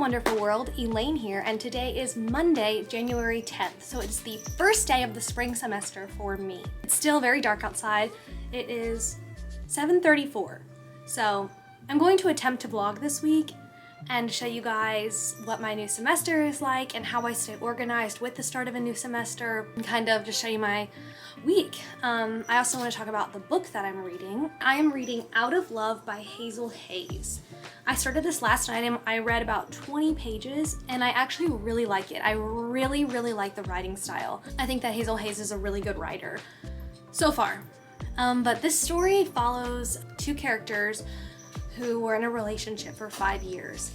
wonderful world, Elayne here, and today is Monday, January 10th, so it's the first day of the spring semester for me. It's still very dark outside. It is 7:34, so I'm going to attempt to vlog this week and show you guys what my new semester is like and how I stay organized with the start of a new semester, and kind of just show you my week. I also want to talk about the book that I'm reading. I am reading Out of Love by Hazel Hayes. I started this last night and I read about 20 pages and I actually really like it. I really like the writing style. I think that Hazel Hayes is a really good writer so far. But this story follows two characters who were in a relationship for 5 years,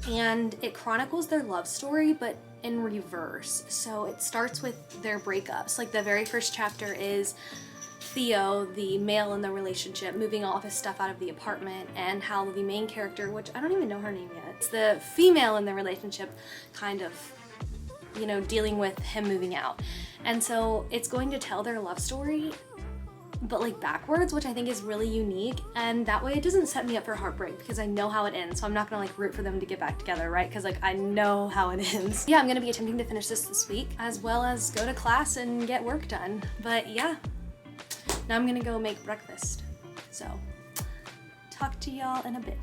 and it chronicles their love story but in reverse. So it starts with their breakups. Like the very first chapter is Theo, the male in the relationship, moving all of his stuff out of the apartment, and how the main character, which I don't even know her name yet, it's the female in the relationship, kind of, you know, dealing with him moving out. And so it's going to tell their love story but like backwards, which I think is really unique, and that way it doesn't set me up for heartbreak because I know how it ends, so I'm not gonna like root for them to get back together, right? Because like I know how it ends. Yeah, I'm gonna be attempting to finish this week, as well as go to class and get work done. But yeah, now I'm gonna go make breakfast. So talk to y'all in a bit.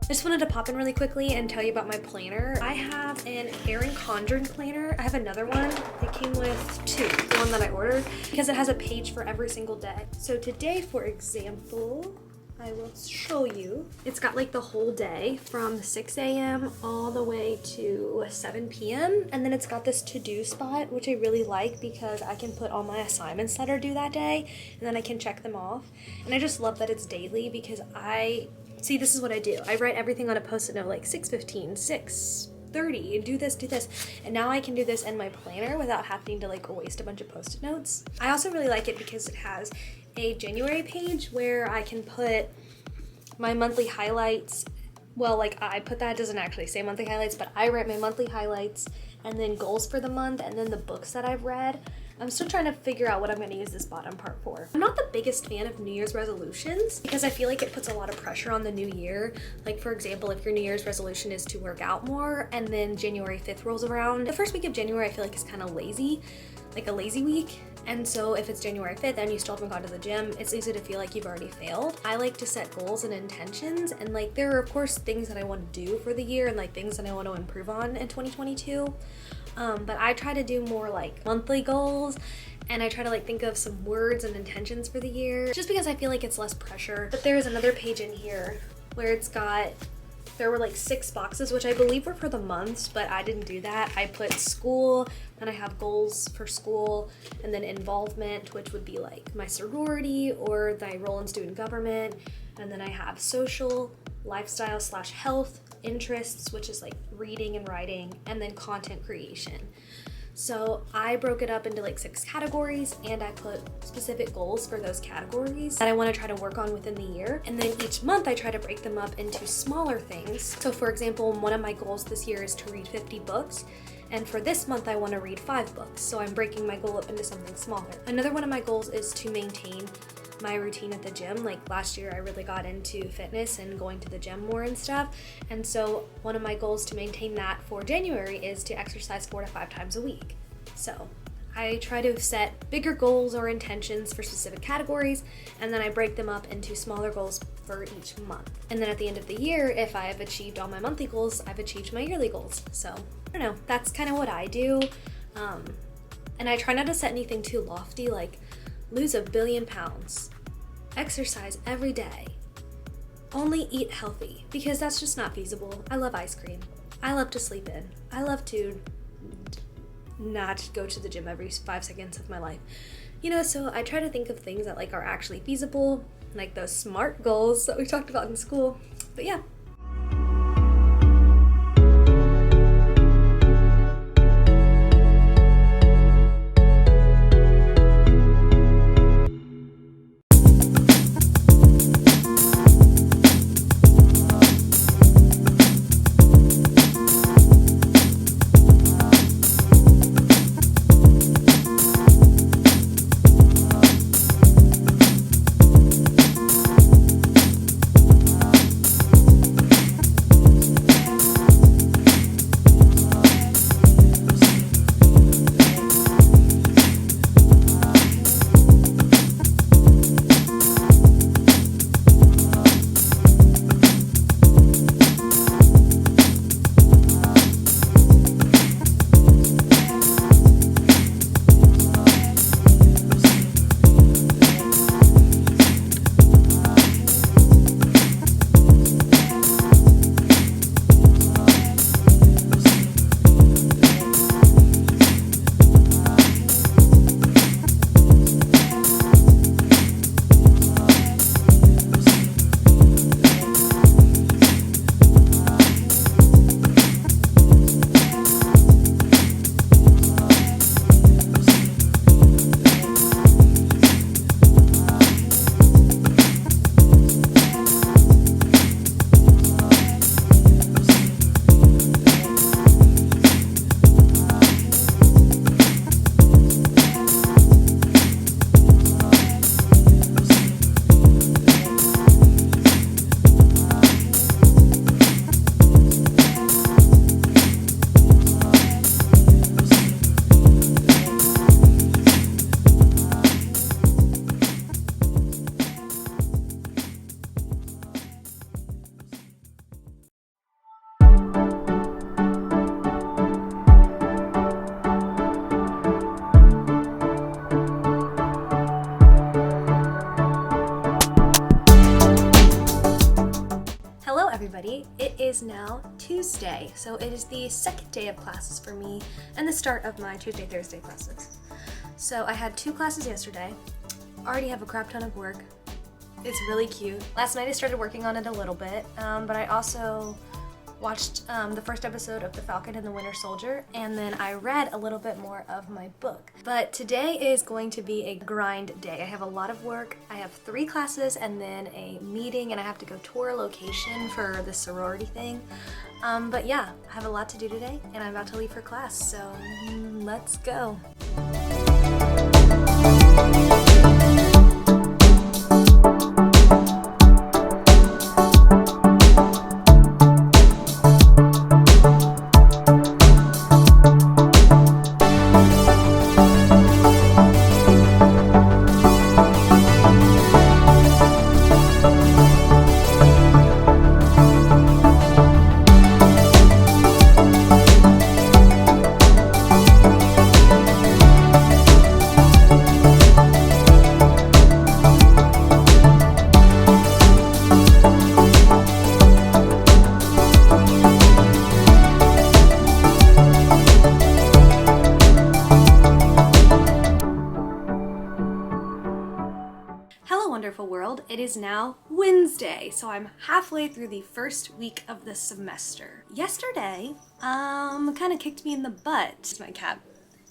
I just wanted to pop in really quickly and tell you about my planner. I have an Erin Condren planner. I have another one. It came with two, the one that I ordered, because it has a page for every single day. So today, for example, I will show you. It's got like the whole day from 6 a.m. all the way to 7 p.m. And then it's got this to-do spot, which I really like because I can put all my assignments that are due that day and then I can check them off. And I just love that it's daily because see, this is what I do. I write everything on a post-it note, like 6:15, 6:30, do this, and now I can do this in my planner without having to like waste a bunch of post-it notes. I also really like it because it has a January page where I can put my monthly highlights. Well, like I put that, it doesn't actually say monthly highlights, but I write my monthly highlights and then goals for the month and then the books that I've read. I'm still trying to figure out what I'm going to use this bottom part for. I'm not the biggest fan of New Year's resolutions because I feel like it puts a lot of pressure on the new year. Like for example, if your New Year's resolution is to work out more and then January 5th rolls around, the first week of January I feel like is kind of lazy, like a lazy week. And so if it's January 5th and you still haven't gone to the gym, it's easy to feel like you've already failed. I like to set goals and intentions, and like there are of course things that I want to do for the year and like things that I want to improve on in 2022. But I try to do more like monthly goals, and I try to like think of some words and intentions for the year just because I feel like it's less pressure. But there's another page in here where it's got there were like 6 boxes, which I believe were for the months, but I didn't do that. I put school, then I have goals for school, and then involvement, which would be like my sorority or my role in student government. And then I have social, lifestyle / health, interests, which is like reading and writing, and then content creation. So I broke it up into like 6 categories, and I put specific goals for those categories that I want to try to work on within the year. And then each month I try to break them up into smaller things. So for example, one of my goals this year is to read 50 books. And for this month, I want to read 5 books. So I'm breaking my goal up into something smaller. Another one of my goals is to maintain my routine at the gym. Like last year, I really got into fitness and going to the gym more and stuff. And so one of my goals to maintain that for January is to exercise 4 to 5 times a week. So I try to set bigger goals or intentions for specific categories, and then I break them up into smaller goals for each month. And then at the end of the year, if I have achieved all my monthly goals, I've achieved my yearly goals. So I don't know, that's kind of what I do. And I try not to set anything too lofty, like lose 1 billion pounds, exercise every day, only eat healthy, because that's just not feasible. I love ice cream. I love to sleep in. I love to not go to the gym every 5 seconds of my life. You know, so I try to think of things that like are actually feasible, like those SMART goals that we talked about in school. But yeah. It is now Tuesday, so it is the 2nd day of classes for me and the start of my Tuesday, Thursday classes. So I had 2 classes yesterday, already have a crap ton of work. It's really cute. Last night I started working on it a little bit, but I also watched the first episode of The Falcon and the Winter Soldier, and then I read a little bit more of my book. But today is going to be a grind day. I have a lot of work. I have 3 classes and then a meeting, and I have to go tour a location for the sorority thing. But yeah, I have a lot to do today, and I'm about to leave for class, so let's go. It is now Wednesday, so I'm halfway through the first week of the semester. Yesterday, kind of kicked me in the butt. It's my cat.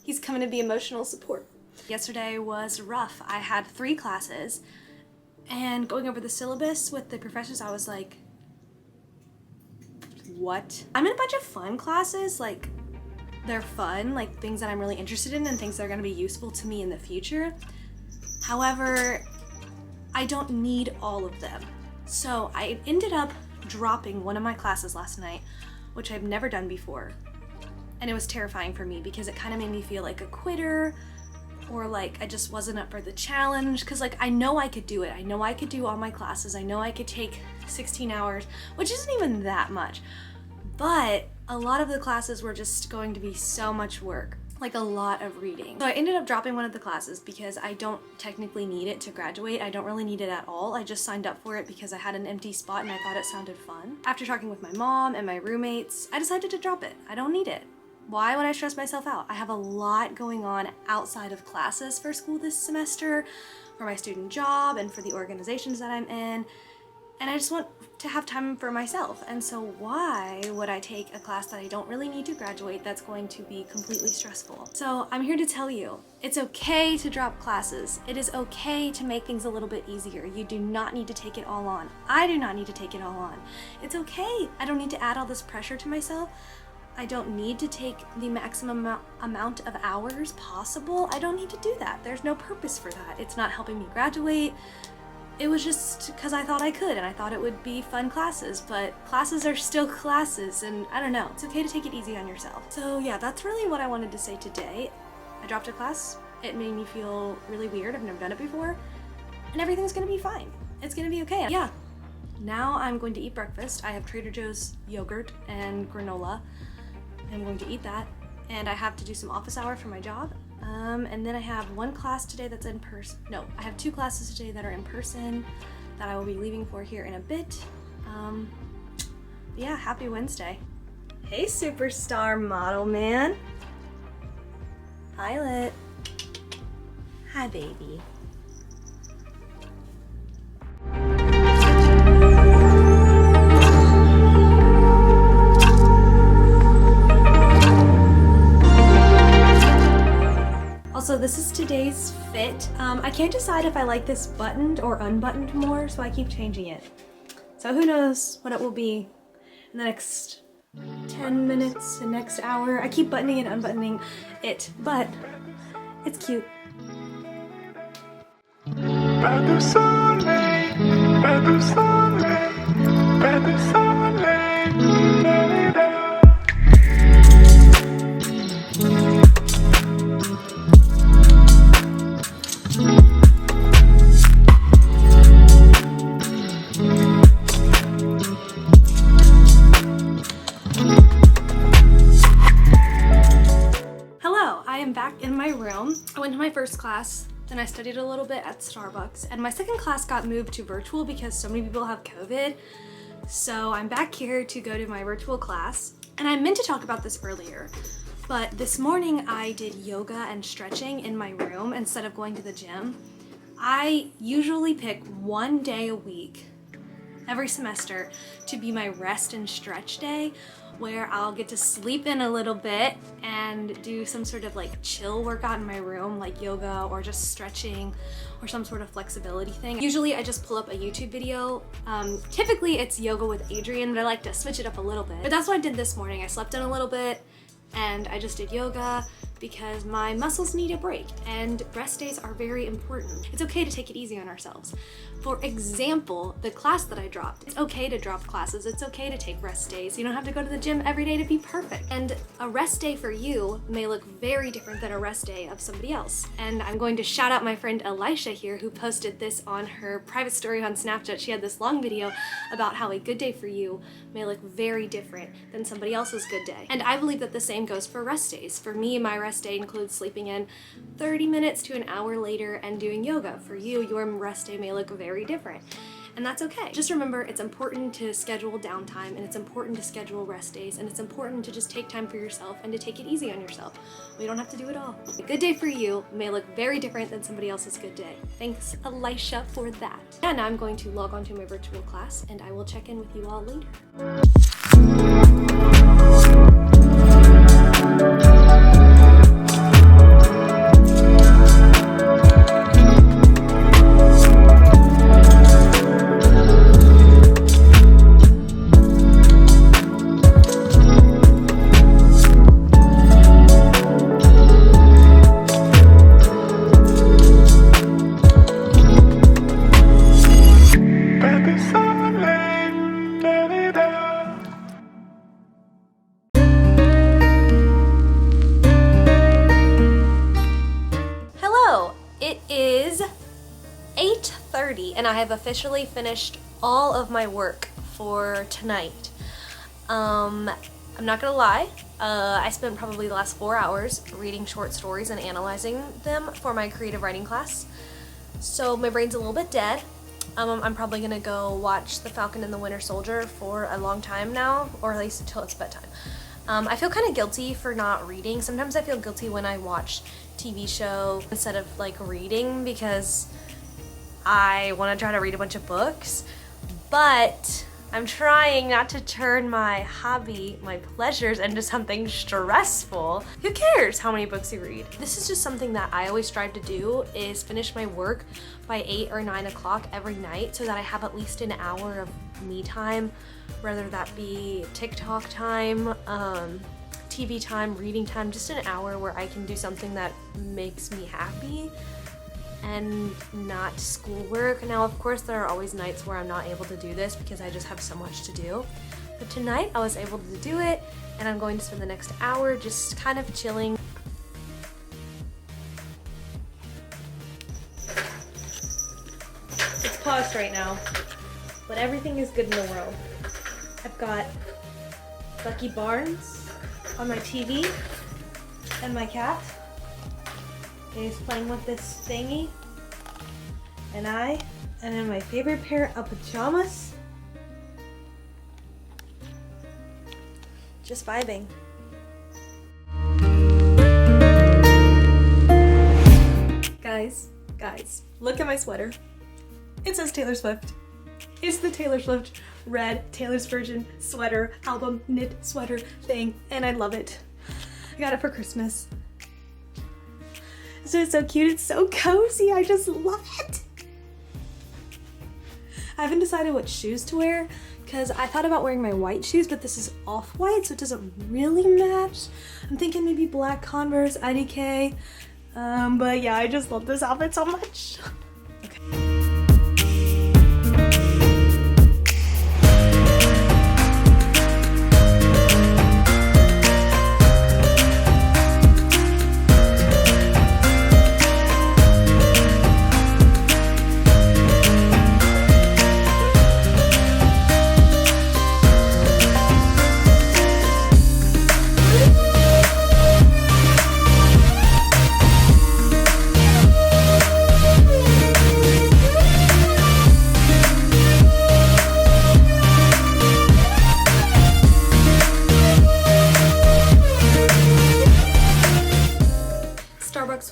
He's coming to be emotional support. Yesterday was rough. I had 3 classes, and going over the syllabus with the professors, I was like, what? I'm in a bunch of fun classes, like, they're fun, like things that I'm really interested in and things that are gonna be useful to me in the future. However, I don't need all of them. So I ended up dropping one of my classes last night, which I've never done before. And it was terrifying for me because it kind of made me feel like a quitter, or like I just wasn't up for the challenge, because like I know I could do it. I know I could do all my classes. I know I could take 16 hours, which isn't even that much. But a lot of the classes were just going to be so much work, like a lot of reading. So I ended up dropping one of the classes because I don't technically need it to graduate. I don't really need it at all. I just signed up for it because I had an empty spot and I thought it sounded fun. After talking with my mom and my roommates, I decided to drop it. I don't need it. Why would I stress myself out? I have a lot going on outside of classes for school this semester, for my student job and for the organizations that I'm in. And I just want to have time for myself. And so why would I take a class that I don't really need to graduate that's going to be completely stressful? So I'm here to tell you, it's okay to drop classes. It is okay to make things a little bit easier. You do not need to take it all on. I do not need to take it all on. It's okay. I don't need to add all this pressure to myself. I don't need to take the maximum amount of hours possible. I don't need to do that. There's no purpose for that. It's not helping me graduate. It was just because I thought I could and I thought it would be fun classes, but classes are still classes, and I don't know. It's okay to take it easy on yourself. So yeah, that's really what I wanted to say today. I dropped a class. It made me feel really weird. I've never done it before, and everything's gonna be fine. It's gonna be okay. Yeah. Now I'm going to eat breakfast. I have Trader Joe's yogurt and granola. I'm going to eat that, and I have to do some office hour for my job. And then I have one class today that's in person. No, I have 2 classes today that are in person that I will be leaving for here in a bit. Yeah, happy Wednesday. Hey, superstar model man. Pilot. Hi, baby. Also, this is today's fit. I can't decide if I like this buttoned or unbuttoned more, so I keep changing it. So who knows what it will be in the next 10 minutes, the next hour. I keep buttoning and unbuttoning it, but it's cute. Back in my room. I went to my first class, then I studied a little bit at Starbucks, and my second class got moved to virtual because so many people have COVID. So I'm back here to go to my virtual class, and I meant to talk about this earlier, but this morning I did yoga and stretching in my room instead of going to the gym. I usually pick one day a week every semester to be my rest and stretch day, where I'll get to sleep in a little bit and do some sort of like chill workout in my room, like yoga or just stretching or some sort of flexibility thing. Usually I just pull up a YouTube video. Typically it's yoga with Adrian, but I like to switch it up a little bit. But that's what I did this morning. I slept in a little bit and I just did yoga because my muscles need a break, and rest days are very important. It's okay to take it easy on ourselves. For example, the class that I dropped. It's okay to drop classes. It's okay to take rest days. You don't have to go to the gym every day to be perfect. And a rest day for you may look very different than a rest day of somebody else. And I'm going to shout out my friend Elisha here, who posted this on her private story on Snapchat. She had this long video about how a good day for you may look very different than somebody else's good day. And I believe that the same goes for rest days. For me, my rest day includes sleeping in 30 minutes to an hour later and doing yoga. For you, your rest day may look very different. and that's okay. Just remember, it's important to schedule downtime, and it's important to schedule rest days, and it's important to just take time for yourself and to take it easy on yourself. We don't have to do it all. A good day for you may look very different than somebody else's good day. Thanks, Elisha, for that. And now I'm going to log on to my virtual class, and I will check in with you all later. It is 8:30 and I have officially finished all of my work for tonight. I'm not gonna lie, I spent probably the last 4 hours reading short stories and analyzing them for my creative writing class. So my brain's a little bit dead. I'm probably gonna go watch The Falcon and the Winter Soldier for a long time now, or at least until it's bedtime. I feel kind of guilty for not reading. Sometimes I feel guilty when I watch TV show instead of like reading because I want to try to read a bunch of books, but I'm trying not to turn my hobby, my pleasures, into something stressful. Who cares how many books you read? This is just something that I always strive to do, is finish my work by 8 or 9 o'clock every night so that I have at least an hour of me time, whether that be TikTok time, TV time, reading time, just an hour where I can do something that makes me happy and not schoolwork. Now, of course, there are always nights where I'm not able to do this because I just have so much to do. But tonight I was able to do it, and I'm going to spend the next hour just kind of chilling. It's paused right now, but everything is good in the world. I've got Bucky Barnes on my TV, and my cat is playing with this thingy, and I am in my favorite pair of pajamas, just vibing. Guys, look at my sweater. It says Taylor Swift. It's the Taylor Swift red Taylor's Version sweater, album knit sweater thing, and I love it. I got it for Christmas. So it's so cute, it's so cozy, I just love it. I haven't decided what shoes to wear because I thought about wearing my white shoes, but this is off-white, so it doesn't really match. I'm thinking maybe black Converse, IDK, but yeah, I just love this outfit so much.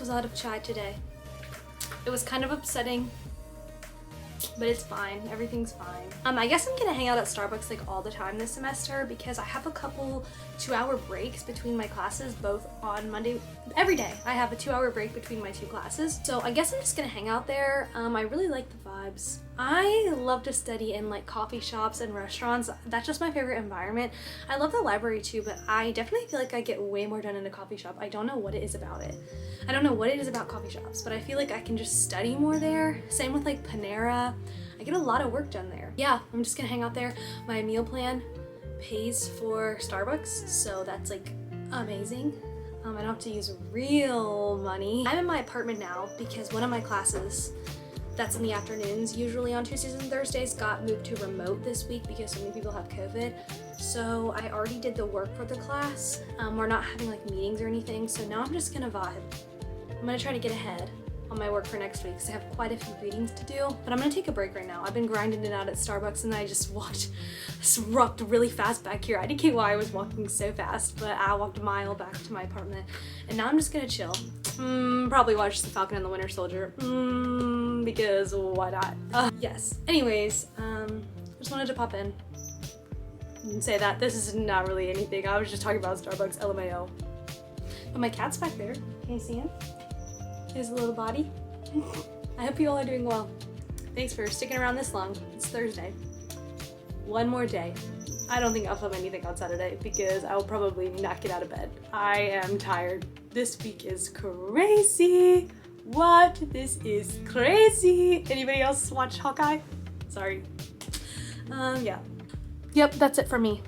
Was out of chai today. It was kind of upsetting, but it's fine. Everything's fine. I guess I'm gonna hang out at Starbucks like all the time this semester because I have a couple 2-hour breaks between my classes, both on Monday. Every day I have a 2-hour break between my 2 classes, so I guess I'm just gonna hang out there. I really like the vibes. I love to study in like coffee shops and restaurants. That's just my favorite environment. I love the library too, but I definitely feel like I get way more done in a coffee shop. I don't know what it is about it. I don't know what it is about coffee shops, but I feel like I can just study more there. Same with like Panera. I get a lot of work done there. Yeah, I'm just gonna hang out there. My meal plan pays for Starbucks, so that's like amazing. I don't have to use real money. I'm in my apartment now because one of my classes that's in the afternoons, usually on Tuesdays and Thursdays, got moved to remote this week because so many people have COVID. So I already did the work for the class. We're not having like meetings or anything, so now I'm just gonna vibe. I'm gonna try to get ahead on my work for next week because I have quite a few readings to do. But I'm gonna take a break right now. I've been grinding it out at Starbucks and then I just walked really fast back here. I didn't get why I was walking so fast, but I walked a mile back to my apartment. And now I'm just gonna chill. Probably watch The Falcon and the Winter Soldier. Because why not? Yes. Anyways, just wanted to pop in and say that this is not really anything. I was just talking about Starbucks, LMAO. But my cat's back there. Can you see him? His little body. I hope you all are doing well. Thanks for sticking around this long. It's Thursday. One more day. I don't think I'll film anything on Saturday because I will probably not get out of bed. I am tired. This week is crazy. What? This is crazy. Anybody else watch Hawkeye? Sorry. Yeah. Yep, that's it for me.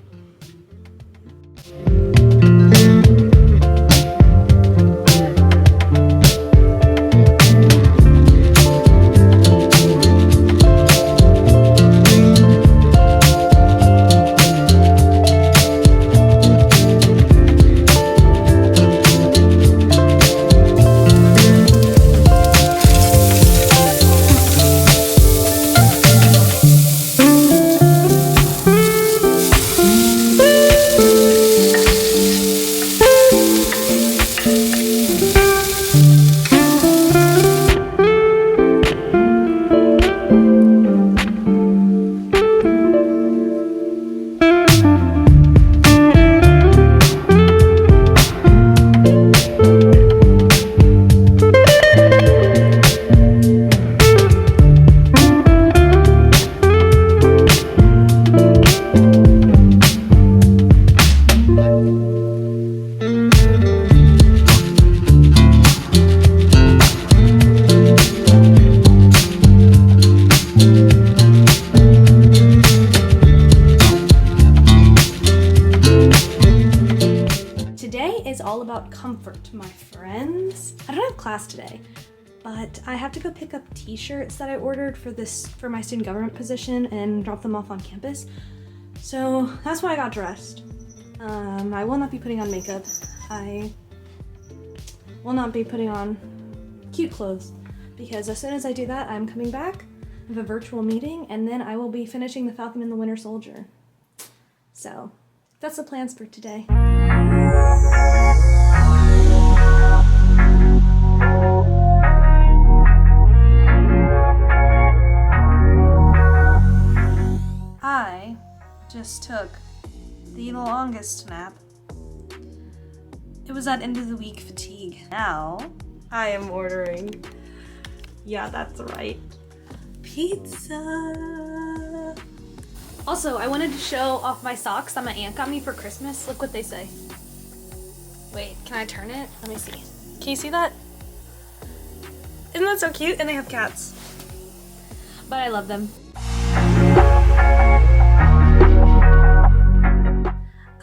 All about comfort, my friends. I don't have class today, but I have to go pick up t-shirts that I ordered for my student government position and drop them off on campus. So that's why I got dressed. I will not be putting on makeup. I will not be putting on cute clothes because as soon as I do that, I'm coming back. I have a virtual meeting and then I will be finishing The Falcon and the Winter Soldier. So that's the plans for today. I just took the longest nap. It was that end of the week fatigue. Now I am ordering, yeah, that's right, pizza. Also, I wanted to show off my socks that my aunt got me for Christmas. Look what they say. Wait, can I turn it? Let me see. Can you see that? Isn't that so cute? And they have cats. But I love them.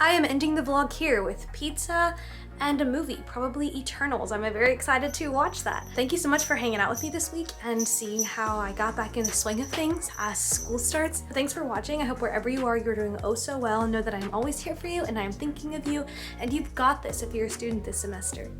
I am ending the vlog here with pizza and a movie, probably Eternals. I'm very excited to watch that. Thank you so much for hanging out with me this week and seeing how I got back in the swing of things as school starts. Thanks for watching. I hope wherever you are, you're doing oh so well, and know that I'm always here for you and I'm thinking of you, and you've got this if you're a student this semester.